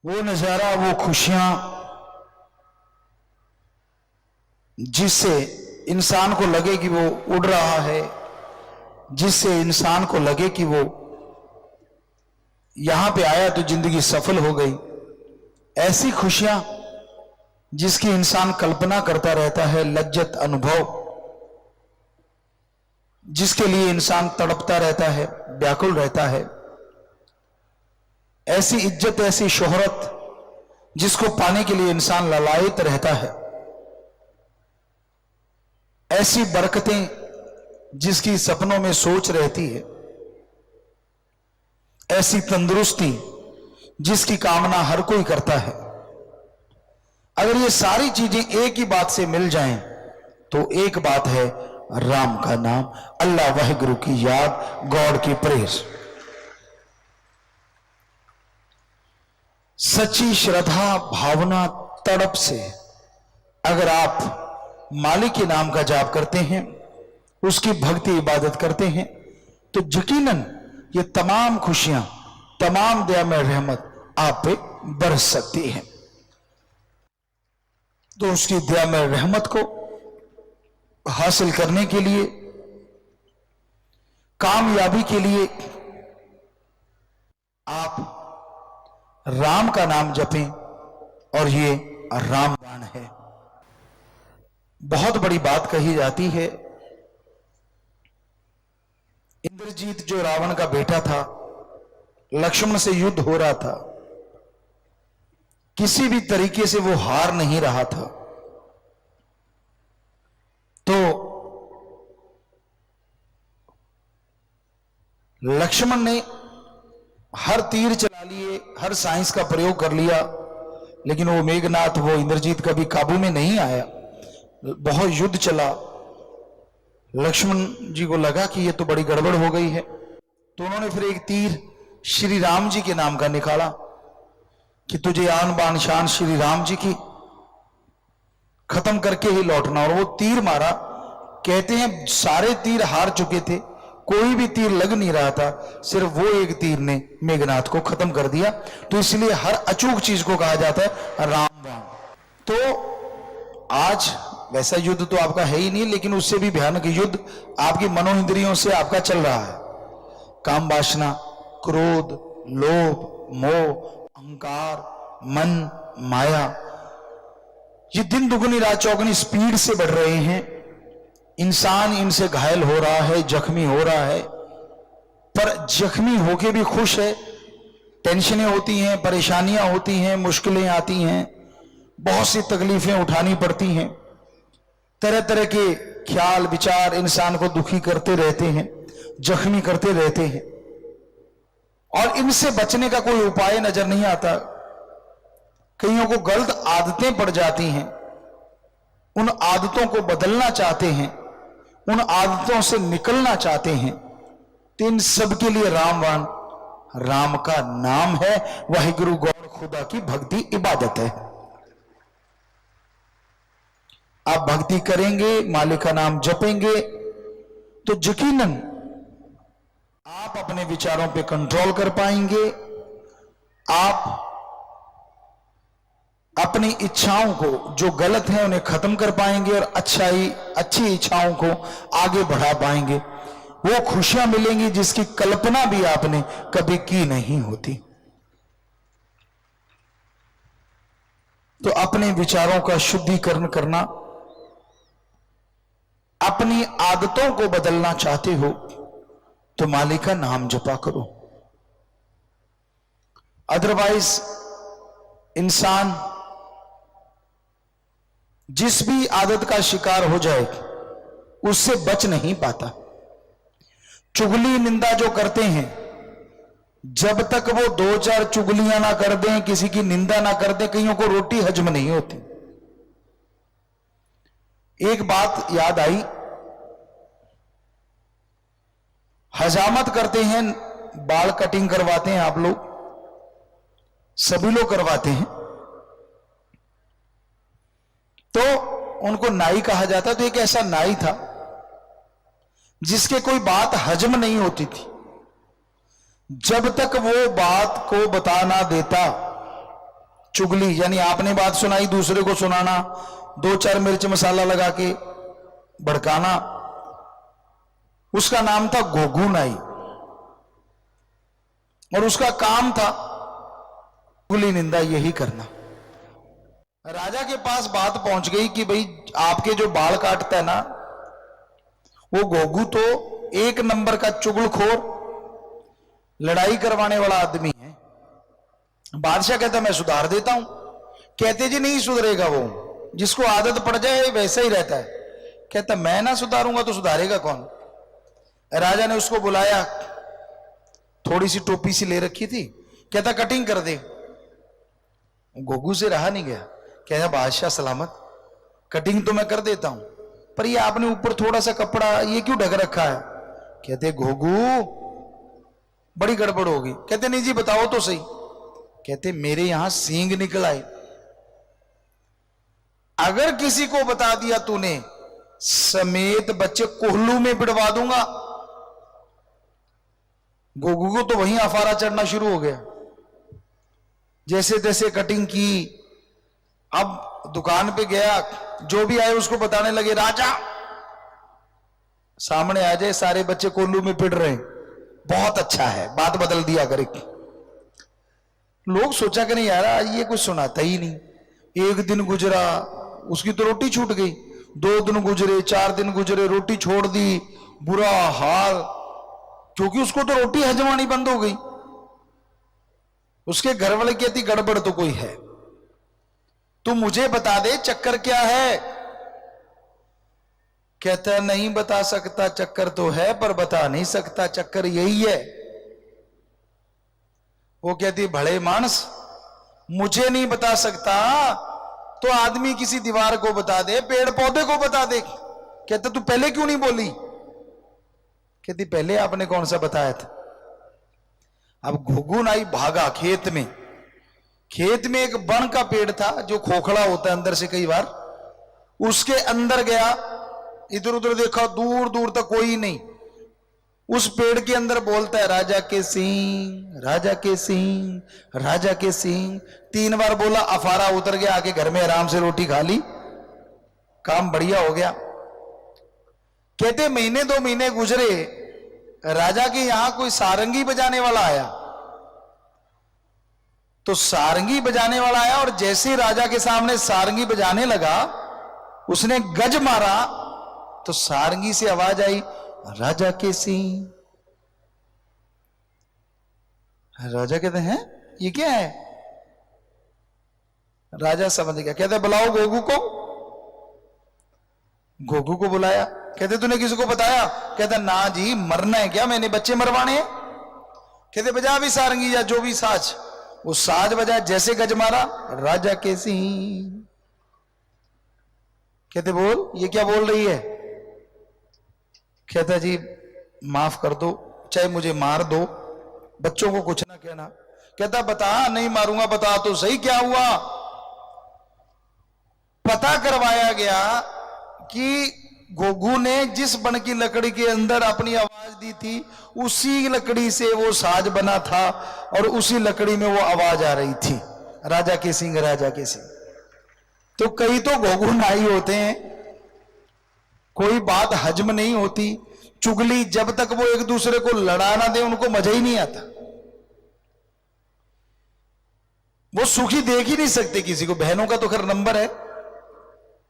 वो नजारा, वो खुशियां जिससे इंसान को लगे कि वो उड़ रहा है, जिससे इंसान को लगे कि वो यहां पे आया तो जिंदगी सफल हो गई, ऐसी खुशियां जिसकी इंसान कल्पना करता रहता है, लज्जत अनुभव जिसके लिए इंसान तड़पता रहता है, व्याकुल रहता है, ऐसी इज्जत, ऐसी शोहरत जिसको पाने के लिए इंसान ललायत रहता है, ऐसी बरकतें जिसकी सपनों में सोच रहती है, ऐसी तंदुरुस्ती जिसकी कामना हर कोई करता है। अगर ये सारी चीजें एक ही बात से मिल जाएं तो एक बात है, राम का नाम, अल्लाह वाहिगुरु की याद, गॉड की प्रेज। सच्ची श्रद्धा भावना तड़प से अगर आप मालिक के नाम का जाप करते हैं, उसकी भक्ति इबादत करते हैं, तो यकीनन ये तमाम खुशियां, तमाम दयामय रहमत आप पे बरस सकती है। तो उसकी दयामय रहमत को हासिल करने के लिए, कामयाबी के लिए आप राम का नाम जपें, और ये रामबाण है। बहुत बड़ी बात कही जाती है, इंद्रजीत जो रावण का बेटा था, लक्ष्मण से युद्ध हो रहा था, किसी भी तरीके से वो हार नहीं रहा था, तो लक्ष्मण ने हर तीर चला लिए, हर साइंस का प्रयोग कर लिया, लेकिन वो मेघनाथ, वो इंद्रजीत कभी काबू में नहीं आया। बहुत युद्ध चला, लक्ष्मण जी को लगा कि ये तो बड़ी गड़बड़ हो गई है, तो उन्होंने फिर एक तीर श्री राम जी के नाम का निकाला कि तुझे आन बान शान श्री राम जी की, खत्म करके ही लौटना। और वो तीर मारा, कहते हैं सारे तीर हार चुके थे, कोई भी तीर लग नहीं रहा था, सिर्फ वो एक तीर ने मेघनाथ को खत्म कर दिया। तो इसलिए हर अचूक चीज को कहा जाता है रामबाण। तो आज वैसा युद्ध तो आपका है ही नहीं, लेकिन उससे भी भयानक युद्ध आपकी मनोइंद्रियों से आपका चल रहा है। काम वासना, क्रोध, लोभ, मोह, अहंकार, मन, माया, ये दिन दुगनी रात चौगनी स्पीड से बढ़ रहे हैं। इंसान इनसे घायल हो रहा है, जख्मी हो रहा है, पर जख्मी होके भी खुश है। टेंशनें होती हैं, परेशानियां होती हैं, मुश्किलें आती हैं, बहुत सी तकलीफें उठानी पड़ती हैं, तरह तरह के ख्याल विचार इंसान को दुखी करते रहते हैं, जख्मी करते रहते हैं, और इनसे बचने का कोई उपाय नजर नहीं आता। कईयों को गलत आदतें पड़ जाती हैं, उन आदतों को बदलना चाहते हैं, उन आदतों से निकलना चाहते हैं, तो इन सब के लिए रामबाण, राम का नाम है, वाहिगुरु गौर खुदा की भक्ति इबादत है। आप भक्ति करेंगे, मालिक का नाम जपेंगे, तो यकीनन आप अपने विचारों पे कंट्रोल कर पाएंगे। आप अपनी इच्छाओं को जो गलत है उन्हें खत्म कर पाएंगे, और अच्छी इच्छाओं को आगे बढ़ा पाएंगे। वो खुशियां मिलेंगी जिसकी कल्पना भी आपने कभी की नहीं होती। तो अपने विचारों का शुद्धिकरण करना, अपनी आदतों को बदलना चाहते हो तो मालिक का नाम जपा करो। अदरवाइज इंसान जिस भी आदत का शिकार हो जाए उससे बच नहीं पाता। चुगली निंदा जो करते हैं, जब तक वो दो चार चुगलियां ना कर दें, किसी की निंदा ना कर दें, कईयों को रोटी हजम नहीं होती। एक बात याद आई, हजामत करते हैं, बाल कटिंग करवाते हैं, आप लोग सभी लोग करवाते हैं, तो उनको नाई कहा जाता है। तो एक ऐसा नाई था जिसके कोई बात हजम नहीं होती थी। जब तक वो बात को बता ना देता चुगली यानी आपने बात सुनाई दूसरे को सुनाना, दो चार मिर्च मसाला लगा के भड़काना, उसका नाम था घोघू नाई। और उसका काम था चुगली निंदा यही करना। राजा के पास बात पहुंच गई कि भाई आपके जो बाल काटता है ना, वो घोघू तो एक नंबर का चुगलखोर, लड़ाई करवाने वाला आदमी है। बादशाह कहता मैं सुधार देता हूं। कहते जी नहीं सुधरेगा, वो जिसको आदत पड़ जाए वैसा ही रहता है। कहता मैं ना सुधारूंगा तो सुधारेगा कौन। राजा ने उसको बुलाया, थोड़ी सी टोपी सी ले रखी थी, कहता कटिंग कर दे। घोघू से रहा नहीं गया, कहता बादशाह सलामत, कटिंग तो मैं कर देता हूं, पर ये आपने ऊपर थोड़ा सा कपड़ा ये क्यों ढक रखा है। कहते घोघू बड़ी गड़बड़ होगी। कहते नहीं जी बताओ तो सही। कहते मेरे यहां सींग निकल आए, अगर किसी को बता दिया तूने समेत बच्चे कोहलू में पिड़वा दूंगा। घोघू को तो वहीं अफारा चढ़ना शुरू हो गया। जैसे तैसे कटिंग की, अब दुकान पे गया, जो भी आए उसको बताने लगे राजा सामने आ जाए, सारे बच्चे कोल्लू में पिट रहे हैं, बहुत अच्छा है, बात बदल दिया करे। लोग सोचा कि नहीं यार ये कुछ सुनाता ही नहीं। एक दिन गुजरा, उसकी तो रोटी छूट गई। 2 दिन गुजरे, 4 दिन गुजरे, रोटी छोड़ दी, बुरा हाल, क्योंकि उसको तो रोटी हजमानी बंद हो गई। उसके घर वाले कहती गड़बड़ तो कोई है, तू मुझे बता दे चक्कर क्या है। कहता नहीं बता सकता, चक्कर तो है पर बता नहीं सकता, चक्कर यही है। वो कहती भले मानस, मुझे नहीं बता सकता तो आदमी किसी दीवार को बता दे, पेड़ पौधे को बता दे। कहता तू पहले क्यों नहीं बोली। कहती पहले आपने कौन सा बताया था। अब घुघू नाई भागा खेत में। खेत में एक बन का पेड़ था जो खोखला होता है अंदर से कई बार, उसके अंदर गया, इधर उधर देखा, दूर दूर तक कोई नहीं। उस पेड़ के अंदर बोलता है राजा के सिंह, राजा के सिंह, राजा के सिंह। 3 बार बोला, अफारा उतर गया, आके घर में आराम से रोटी खा ली, काम बढ़िया हो गया। कहते महीने 2 महीने गुजरे, राजा के यहां कोई सारंगी बजाने वाला आया। तो सारंगी बजाने वाला आया और जैसे राजा के सामने सारंगी बजाने लगा, उसने गज मारा तो सारंगी से आवाज आई राजा के सिंह। राजा कहते हैं ये क्या है। राजा समझ गया, कहते बुलाओ घोघू को। घोघू को बुलाया, कहते तूने किसी को बताया। कहता ना जी, मरना है क्या, मैंने बच्चे मरवाने हैं। कहते बजा भी सारंगी या जो भी साज। वो साज बजा, जैसे गज मारा राजा के सिंह। कहते बोल ये क्या बोल रही है। कहता जी माफ कर दो, चाहे मुझे मार दो, बच्चों को कुछ ना कहना। कहता बता। नहीं मारूंगा, बता तो सही क्या हुआ। पता करवाया गया कि घोघू ने जिस बन की लकड़ी के अंदर अपनी आवाज दी थी, उसी लकड़ी से वो साज बना था और उसी लकड़ी में वो आवाज आ रही थी राजा के सिंह, राजा के सिंह। तो कई तो घोघू नाई होते हैं, कोई बात हजम नहीं होती। चुगली जब तक वो एक दूसरे को लड़ा ना दे उनको मजा ही नहीं आता। वो सुखी देख ही नहीं सकते किसी को। बहनों का तो खैर नंबर है,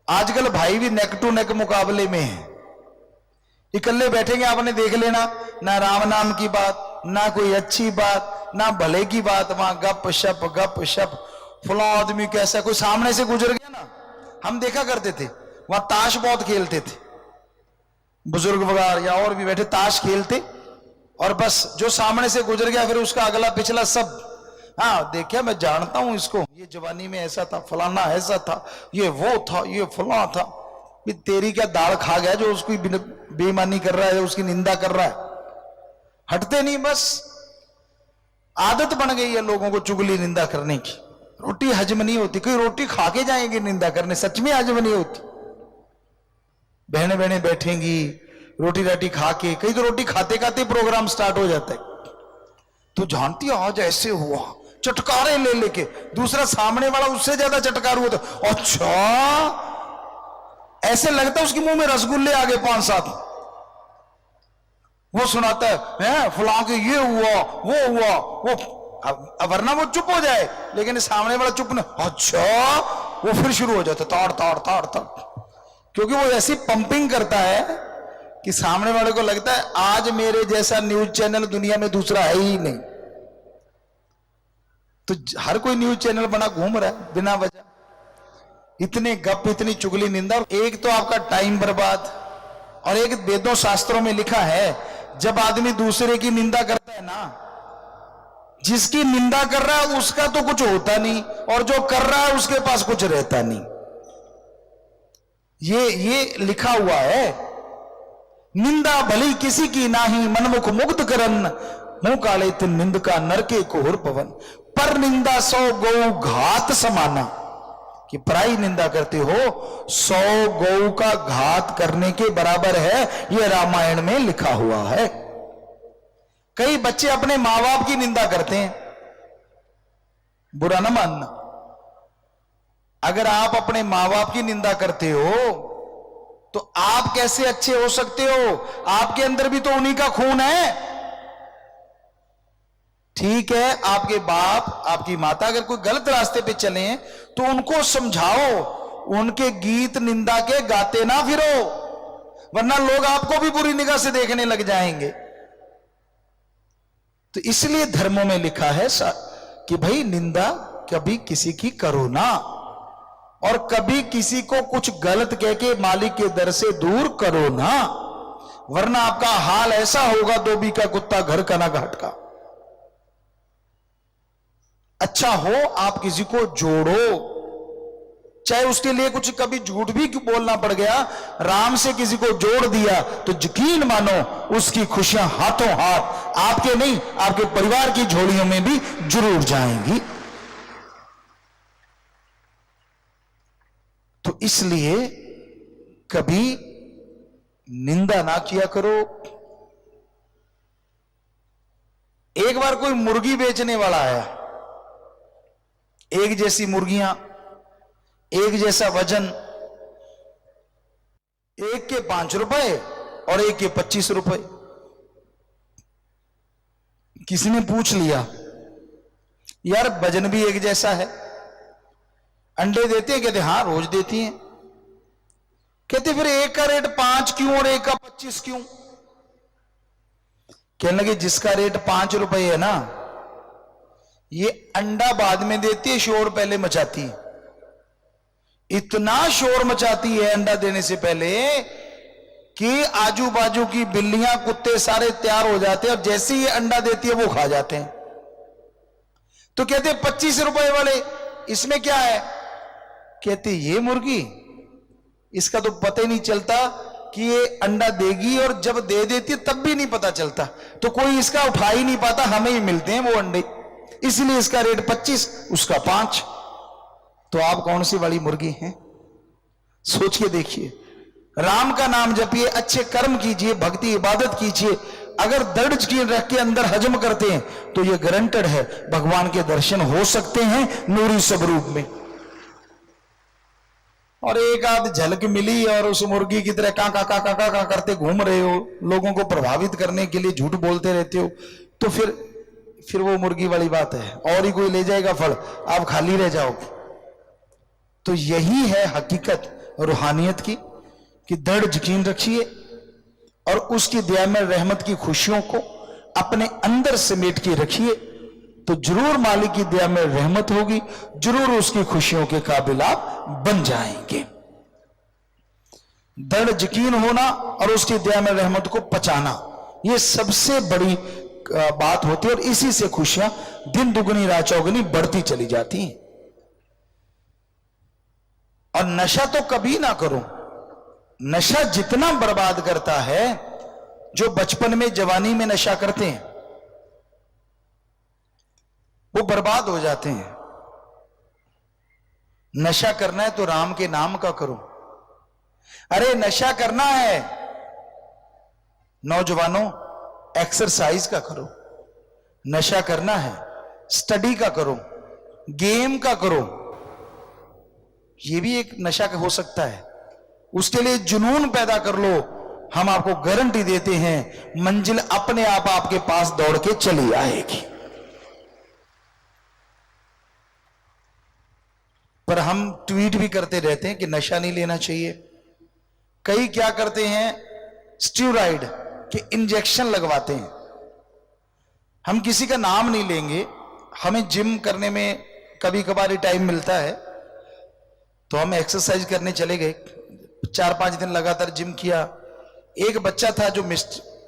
आजकल भाई भी नेक टू नेक मुकाबले में है। इकल्ले बैठेंगे, आपने देख लेना, ना राम नाम की बात, ना कोई अच्छी बात, ना भले की बात, वहां गप शप। फला आदमी कैसा, कोई सामने से गुजर गया ना, हम देखा करते थे, वहां ताश बहुत खेलते थे, बुजुर्ग वगैरह या और भी बैठे ताश खेलते, और बस जो सामने से गुजर गया फिर उसका अगला पिछला सब, हाँ देखिए मैं जानता हूं इसको, ये जवानी में ऐसा था, फलाना ऐसा था, ये वो था, ये फला था। भी तेरी क्या दाल खा गया जो उसकी बेईमानी कर रहा है, उसकी निंदा कर रहा है। हटते नहीं, बस आदत बन गई है लोगों को चुगली निंदा करने की। रोटी हजम नहीं होती, कोई रोटी खा के जाएंगे निंदा करने, सच में हजम नहीं होती। बहने बहने बैठेंगी रोटी राटी खा के, कई तो रोटी खाते खाते प्रोग्राम स्टार्ट हो जाता है। तो जानती है आज ऐसे हुआ, चटकारे ले लेके, दूसरा सामने वाला उससे ज्यादा चटकार हुआ था, अच्छा ऐसे लगता है उसके मुंह में रसगुल्ले आ गए 5-7। वो सुनाता है फुला के ये हुआ वो हुआ वो, वरना वो चुप हो जाए, लेकिन सामने वाला चुप ना, अच्छा वो फिर शुरू हो जाता ताड़ ताड़ ताड़ ताड़, क्योंकि वो ऐसी पंपिंग करता है कि सामने वाले को लगता है आज मेरे जैसा न्यूज चैनल दुनिया में दूसरा है ही नहीं। तो हर कोई न्यूज चैनल बना घूम रहा है बिना वजह, इतने गप, इतनी चुगली निंदा। एक तो आपका टाइम बर्बाद, और एक वेदों शास्त्रों में लिखा है जब आदमी दूसरे की निंदा करता है ना, जिसकी निंदा कर रहा है उसका तो कुछ होता नहीं, और जो कर रहा है उसके पास कुछ रहता नहीं। ये लिखा हुआ है, निंदा भली किसी की नाही, मनमुख मुग्ध करन, मुंह काले तिन निंद का नरके कोहर पवन, पर निंदा 100 गौ घात समाना, कि पराई निंदा करते हो 100 गौ का घात करने के बराबर है, यह रामायण में लिखा हुआ है। कई बच्चे अपने मां बाप की निंदा करते हैं, बुरा ना मानना। अगर आप अपने मां बाप की निंदा करते हो तो आप कैसे अच्छे हो सकते हो? आपके अंदर भी तो उन्हीं का खून है। ठीक है, आपके बाप आपकी माता अगर कोई गलत रास्ते पे चले हैं तो उनको समझाओ, उनके गीत निंदा के गाते ना फिरो, वरना लोग आपको भी बुरी निगाह से देखने लग जाएंगे। तो इसलिए धर्मों में लिखा है कि भाई निंदा कभी किसी की करो ना, और कभी किसी को कुछ गलत कह के मालिक के दर से दूर करो ना, वरना आपका हाल ऐसा होगा धोबी का कुत्ता घर का ना घाट का। अच्छा हो आप किसी को जोड़ो, चाहे उसके लिए कुछ कभी झूठ भी बोलना पड़ गया, राम से किसी को जोड़ दिया तो यकीन मानो उसकी खुशियां हाथों हाथ आपके नहीं आपके परिवार की झोलियों में भी जरूर जाएंगी। तो इसलिए कभी निंदा ना किया करो। एक बार कोई मुर्गी बेचने वाला आया, एक जैसी मुर्गियां, एक जैसा वजन, एक के 5 रुपए और एक के 25 रुपए। किसी ने पूछ लिया यार वजन भी एक जैसा है, अंडे देते हैं? कहते हाँ रोज देती हैं। कहते फिर एक का रेट 5 क्यों और एक का 25 क्यों? कहने लगे जिसका रेट 5 रुपए है ना, ये अंडा बाद में देती है, शोर पहले मचाती है। इतना शोर मचाती है अंडा देने से पहले कि आजू बाजू की बिल्लियां कुत्ते सारे तैयार हो जाते हैं, और जैसे ही अंडा देती है वो खा जाते हैं। तो कहते 25 रुपए वाले इसमें क्या है? कहते ये मुर्गी, इसका तो पता ही नहीं चलता कि ये अंडा देगी, और जब दे देती है तब भी नहीं पता चलता, तो कोई इसका उठा ही नहीं पाता, हमें ही मिलते हैं वो अंडे, इसलिए इसका रेट 25 उसका 5। तो आप कौन सी वाली मुर्गी हैं? सोच के देखिए। राम का नाम जपिए, अच्छे कर्म कीजिए, भक्ति इबादत कीजिए, अगर दृढ़ यकीन रख के अंदर हजम करते हैं तो ये गारंटेड है भगवान के दर्शन हो सकते हैं नूरी स्वरूप में। और एक आध झलक मिली और उस मुर्गी की तरह का का करते घूम रहे हो, लोगों को प्रभावित करने के लिए झूठ बोलते रहते हो, तो फिर वो मुर्गी वाली बात है, और ही कोई ले जाएगा फल, आप खाली रह जाओगे। तो यही है हकीकत रूहानियत की कि दृढ़ यकीन रखिए और उसकी दया में रहमत की खुशियों को अपने अंदर समेट के रखिए, तो जरूर मालिक की दया में रहमत होगी, जरूर उसकी खुशियों के काबिल आप बन जाएंगे। दृढ़ यकीन होना और उसकी दया में रहमत को पचाना, यह सबसे बड़ी बात होती है, और इसी से खुशियां दिन दुगनी रात चौगुनी बढ़ती चली जाती हैं। और नशा तो कभी ना करो, नशा जितना बर्बाद करता है, जो बचपन में जवानी में नशा करते हैं वो बर्बाद हो जाते हैं। नशा करना है तो राम के नाम का करो। अरे नशा करना है नौजवानों, एक्सरसाइज का करो। नशा करना है स्टडी का करो, गेम का करो, ये भी एक नशा हो सकता है। उसके लिए जुनून पैदा कर लो, हम आपको गारंटी देते हैं मंजिल अपने आप आपके पास दौड़ के चली आएगी। पर हम ट्वीट भी करते रहते हैं कि नशा नहीं लेना चाहिए। कई क्या करते हैं, स्टीरॉइड के इंजेक्शन लगवाते हैं। हम किसी का नाम नहीं लेंगे, हमें जिम करने में कभी कभार ही टाइम मिलता है तो हम एक्सरसाइज करने चले गए, 4-5 दिन लगातार जिम किया। एक बच्चा था जो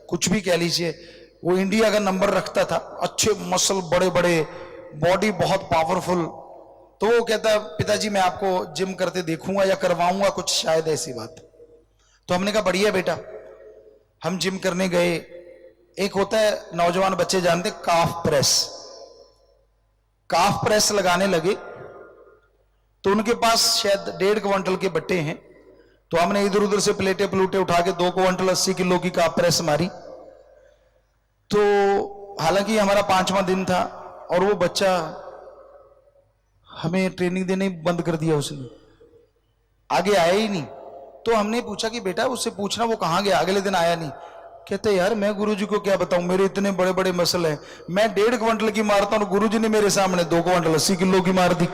कुछ भी कह लीजिए, वो इंडिया का नंबर रखता था, अच्छे मसल, बड़े बड़े, बॉडी बहुत पावरफुल। तो वो कहता, पिताजी मैं आपको जिम करते देखूंगा या करवाऊंगा कुछ, शायद ऐसी बात। तो हमने कहा बढ़िया बेटा। हम जिम करने गए। एक होता है, नौजवान बच्चे जानते, काफ प्रेस। काफ प्रेस लगाने लगे तो उनके पास शायद 1.5 क्विंटल के बट्टे हैं। तो हमने इधर उधर से प्लेटे प्लूटे उठा के 2 क्विंटल 80 किलो की काफ प्रेस मारी। तो हालांकि हमारा 5वां दिन था और वो बच्चा हमें ट्रेनिंग देने बंद कर दिया, उसने आगे आया ही नहीं। तो हमने पूछा कि बेटा उससे पूछना वो कहां गया, अगले दिन आया नहीं। कहते यार मैं गुरुजी को क्या बताऊं, मेरे इतने बड़े बड़े मसल हैं, मैं 1.5 क्विंटल की मारता हूं, गुरुजी ने मेरे सामने 2 क्विंटल 80 किलो की मार दी,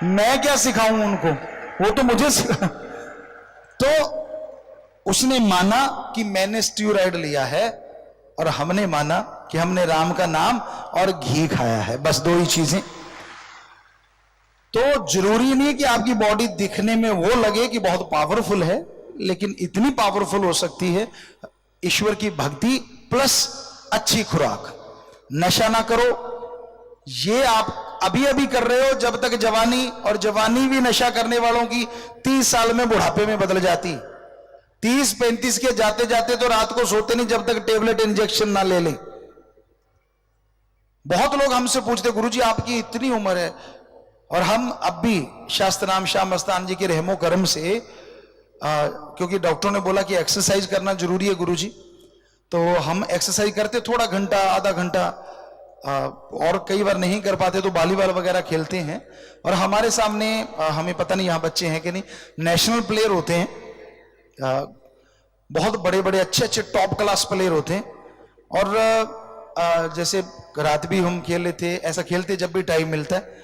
मैं क्या सिखाऊं उनको, वो तो मुझे तो उसने माना कि मैंने स्टीरॉइड लिया है और हमने माना कि हमने राम का नाम और घी खाया है, बस 2 ही चीजें। तो जरूरी नहीं कि आपकी बॉडी दिखने में वो लगे कि बहुत पावरफुल है, लेकिन इतनी पावरफुल हो सकती है ईश्वर की भक्ति प्लस अच्छी खुराक। नशा ना करो, ये आप अभी अभी कर रहे हो जब तक जवानी, और जवानी भी नशा करने वालों की 30 साल में बुढ़ापे में बदल जाती। 30-35 के जाते जाते तो रात को सोते नहीं जब तक टेबलेट इंजेक्शन ना ले लें। बहुत लोग हमसे पूछते गुरुजी आपकी इतनी उम्र है, और हम अब भी शास्त्र नाम शाह मस्तान जी के रहमो करम से क्योंकि डॉक्टर ने बोला कि एक्सरसाइज करना जरूरी है गुरुजी, तो हम एक्सरसाइज करते, थोड़ा घंटा आधा घंटा, और कई बार नहीं कर पाते तो वॉलीबॉल वगैरह खेलते हैं। और हमारे सामने हमें पता नहीं यहाँ बच्चे हैं कि नहीं, नेशनल प्लेयर होते हैं, बहुत बड़े बड़े अच्छे अच्छे टॉप क्लास प्लेयर होते हैं। और जैसे रात भी हम खेल लेते, ऐसा खेलते जब भी टाइम मिलता है।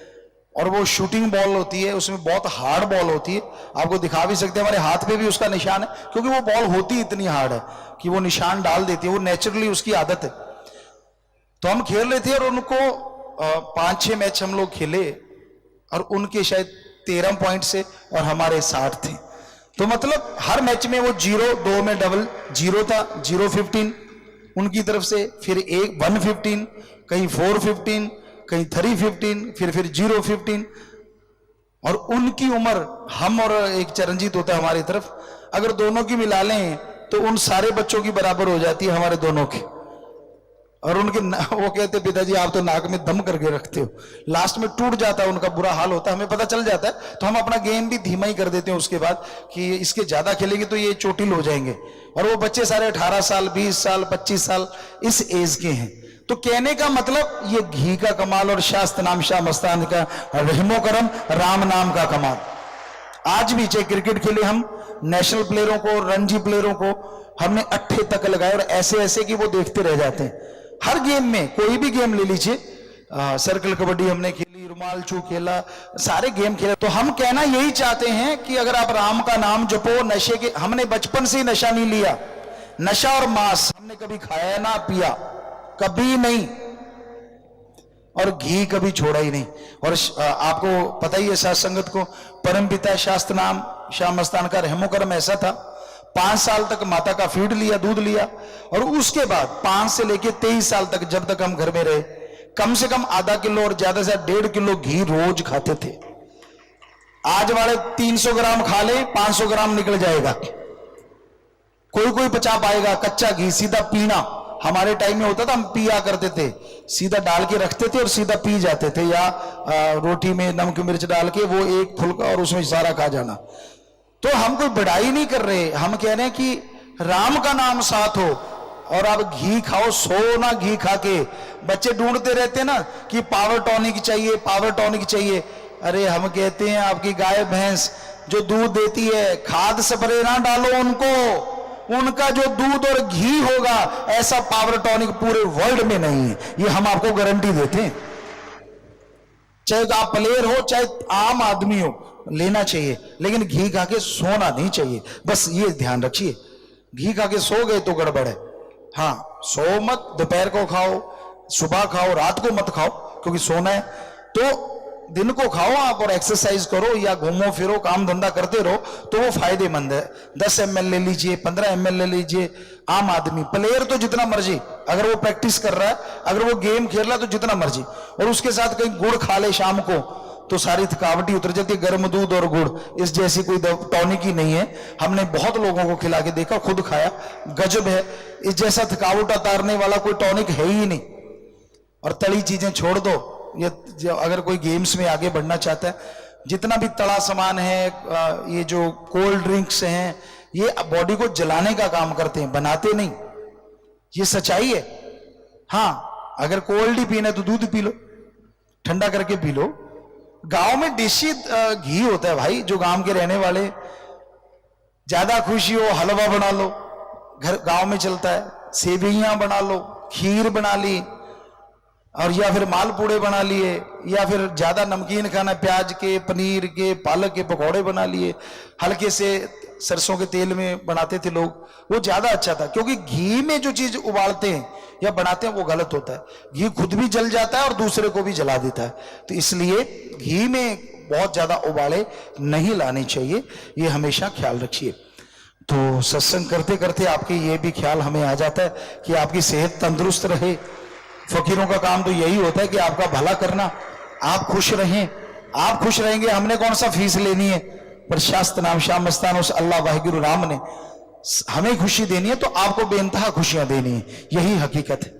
और वो शूटिंग बॉल होती है, उसमें बहुत हार्ड बॉल होती है, आपको दिखा भी सकते हैं, हमारे हाथ पे भी उसका निशान है, क्योंकि वो बॉल होती इतनी हार्ड है कि वो निशान डाल देती है, वो नेचुरली उसकी आदत है। तो हम खेल रहे थे और उनको 5-6 मैच हम लोग खेले और उनके शायद 13 पॉइंट से और हमारे 60 थे। तो मतलब हर मैच में वो 0-2 में डबल 0 था, 0-15 उनकी तरफ से, फिर 1-15, कहीं 4-15, कहीं 3-15, फिर 0-15। और उनकी उम्र, हम और एक चरणजीत होता है हमारी तरफ, अगर दोनों की मिला लें तो उन सारे बच्चों की बराबर हो जाती है हमारे दोनों की। और उनके वो कहते पिताजी आप तो नाक में दम करके रखते हो, लास्ट में टूट जाता है, उनका बुरा हाल होता है, हमें पता चल जाता है। तो हम अपना गेम भी धीमा ही कर देते हैं उसके बाद कि इसके ज्यादा खेलेंगे तो ये चोटिल हो जाएंगे। और वो बच्चे सारे 18 साल 20 साल 25 साल इस एज के हैं। तो कहने का मतलब ये घी का कमाल और शास्त्र नाम शाह मस्तान का रहमो करम, राम नाम का कमाल। आज भी चाहे क्रिकेट खेले, हम नेशनल प्लेयरों को, रणजी प्लेयरों को हमने 8 तक लगाए और ऐसे ऐसे कि वो देखते रह जाते हैं। हर गेम में, कोई भी गेम ले लीजिए, सर्कल कबड्डी हमने खेली, रुमाल छू खेला, सारे गेम खेले। तो हम कहना यही चाहते हैं कि अगर आप राम का नाम जपो, नशे के, हमने बचपन से ही नशा नहीं लिया, नशा और मांस हमने कभी खाया ना पिया, कभी नहीं, और घी कभी छोड़ा ही नहीं। और आपको पता ही है साथ संगत को, परमपिता शास्त्र नाम शाह मस्तान का रहमो करम ऐसा था, 5 साल तक माता का फीड लिया, दूध लिया, और उसके बाद 5 से लेके 23 साल तक जब तक हम घर में रहे, कम से कम आधा किलो और ज्यादा से 1.5 किलो घी रोज खाते थे। आज वाले 300 ग्राम खा ले, 500 ग्राम निकल जाएगा, कोई कोई पचा पाएगा। कच्चा घी सीधा पीना, हमारे टाइम में होता था, हम पिया करते थे, सीधा डाल के रखते थे और सीधा पी जाते थे, या रोटी में नमक मिर्च डाल के वो एक फुल्का और उसमें सारा खा जाना। तो हम कोई बढ़ाई नहीं कर रहे, हम कह रहे हैं कि राम का नाम साथ हो, और आप घी खाओ, सो ना घी खा के। बच्चे ढूंढते रहते हैं ना कि पावर टॉनिक चाहिए, पावर टॉनिक चाहिए। अरे हम कहते हैं आपकी गाय भैंस जो दूध देती है, खाद स्प्रे ना डालो उनको, उनका जो दूध और घी होगा ऐसा पावर टॉनिक पूरे वर्ल्ड में नहीं है, ये हम आपको गारंटी देते हैं। चाहे आप प्लेयर हो चाहे आम आदमी हो, लेना चाहिए, लेकिन घी खा के सोना नहीं चाहिए। बस ये ध्यान रखिए, घी खा के सो गए तो गड़बड़ है। हाँ, सो मत, दोपहर को खाओ, सुबह खाओ, रात को मत खाओ, क्योंकि सोना है। तो दिन को खाओ आप और एक्सरसाइज करो या घूमो फिरो, काम धंधा करते रहो, तो वो फायदेमंद है। 10 ml ले लीजिए, 15 ml ले लीजिए। आम आदमी, प्लेयर तो जितना मर्जी, अगर वो प्रैक्टिस कर रहा है, अगर वो गेम खेल रहा है तो जितना मर्जी, और उसके साथ कहीं गुड़ खा ले शाम को तो सारी थकावट ही उतर जाती है। गर्म दूध और गुड़, इस जैसी कोई टॉनिक ही नहीं है। हमने बहुत लोगों को खिला के देखा, खुद खाया, गजब है। इस जैसा थकावट उतारने वाला कोई टॉनिक है ही नहीं। और तली चीजें छोड़ दो, ये अगर कोई गेम्स में आगे बढ़ना चाहता है, जितना भी तला सामान है, ये जो कोल्ड ड्रिंक्स हैं, ये बॉडी को जलाने का काम करते हैं, बनाते नहीं, ये सच्चाई है। हाँ, अगर कोल्ड ही पीना है तो दूध पी लो, ठंडा करके पी लो। गांव में देसी घी होता है भाई, जो गांव के रहने वाले, ज्यादा खुशी हो हलवा बना लो, घर गांव में चलता है, सेवइयां बना लो, खीर बना ली, और या फिर मालपूड़े बना लिए, या फिर ज्यादा नमकीन खाना, प्याज के, पनीर के, पालक के पकौड़े बना लिए, हल्के से सरसों के तेल में बनाते थे लोग, वो ज्यादा अच्छा था। क्योंकि घी में जो चीज उबालते हैं या बनाते हैं वो गलत होता है, घी खुद भी जल जाता है और दूसरे को भी जला देता है। तो इसलिए घी में बहुत ज्यादा उबाले नहीं लाने चाहिए, ये हमेशा ख्याल रखिए। तो सत्संग करते करते आपके ये भी ख्याल हमें आ जाता है कि आपकी सेहत तंदुरुस्त रहे। फकीरों का काम तो यही होता है कि आपका भला करना, आप खुश रहें। आप खुश रहेंगे, हमने कौन सा फीस लेनी है, पर शास्त्र नाम श्याम मस्तान उस अल्लाह वाहिगुरु राम ने हमें खुशी देनी है, तो आपको बेइंतहा खुशियां देनी है, यही हकीकत है।